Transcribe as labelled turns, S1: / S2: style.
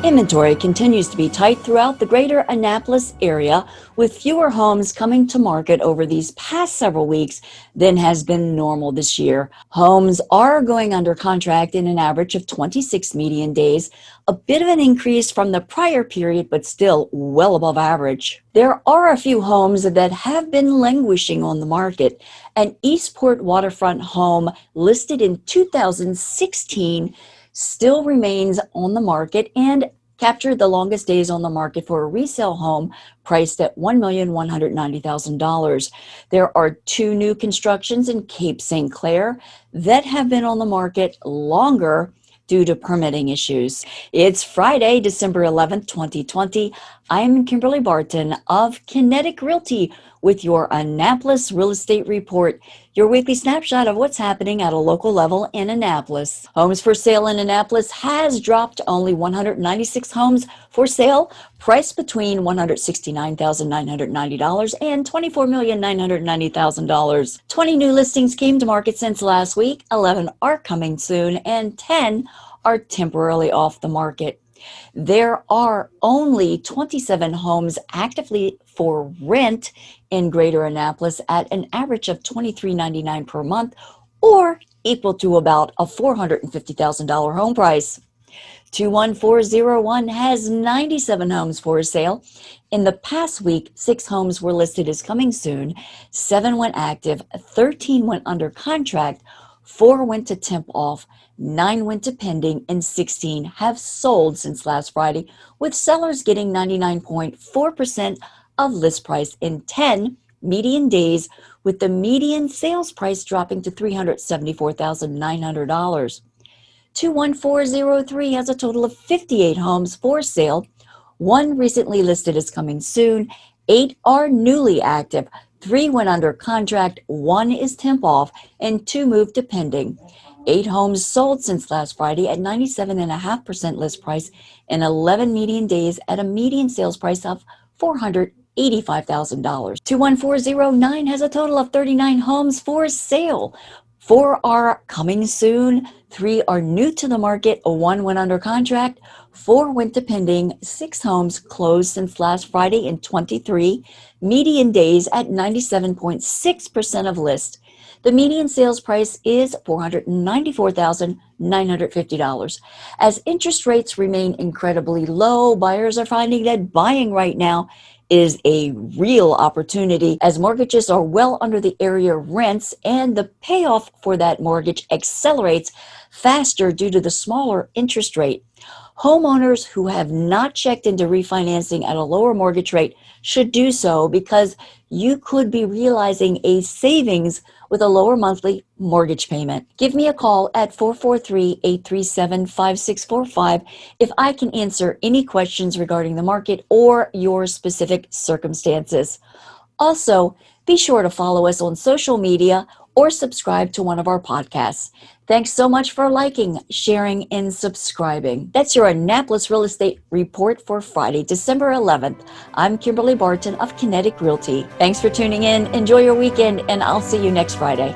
S1: Inventory continues to be tight throughout the greater Annapolis area, with fewer homes coming to market over these past several weeks than has been normal this year. Homes are going under contract in an average of 26 median days, a bit of an increase from the prior period, but still well above average. There are a few homes that have been languishing on the market. An Eastport waterfront home listed in 2016 still remains on the market and captured the longest days on the market for a resale home priced at $1,190,000. There are two new constructions in Cape St. Clair that have been on the market longer due to permitting issues. It's Friday, December 11th, 2020. I'm Kimberly Barton of Kinetic Realty with your Annapolis Real Estate Report, your weekly snapshot of what's happening at a local level in Annapolis. Homes for sale in Annapolis has dropped. Only 196 homes for sale, priced between $169,990 and $24,990,000. 20 new listings came to market since last week, 11 are coming soon, and 10 are temporarily off the market. There are only 27 homes actively for rent in Greater Annapolis at an average of $23.99 per month, or equal to about a $450,000 home price. 21401 has 97 homes for sale. In the past week, 6 homes were listed as coming soon, 7 went active, 13 went under contract, 4 went to temp off, 9 went to pending, and 16 have sold since last Friday, with sellers getting 99.4% of list price in 10 median days, with the median sales price dropping to $374,900. 21403 has a total of 58 homes for sale. 1 recently listed as coming soon, 8 are newly active, 3 went under contract, 1 is temp off, and 2 moved to pending. 8 homes sold since last Friday at 97.5% list price in 11 median days at a median sales price of $485,000. 21409 has a total of 39 homes for sale. 4 are coming soon, 3 are new to the market, 1 went under contract, 4 went to pending, 6 homes closed since last Friday in 23 median days at 97.6% of list. The median sales price is $494,950. As interest rates remain incredibly low, buyers are finding that buying right now is a real opportunity, as mortgages are well under the area rents and the payoff for that mortgage accelerates faster due to the smaller interest rate. Homeowners who have not checked into refinancing at a lower mortgage rate should do so, because you could be realizing a savings with a lower monthly mortgage payment. Give me a call at 443-837-5645 if I can answer any questions regarding the market or your specific circumstances. Also, be sure to follow us on social media or subscribe to one of our podcasts. Thanks so much for liking, sharing, and subscribing. That's your Annapolis Real Estate Report for Friday, December 11th. I'm Kimberly Barton of Kinetic Realty. Thanks for tuning in. Enjoy your weekend, and I'll see you next Friday.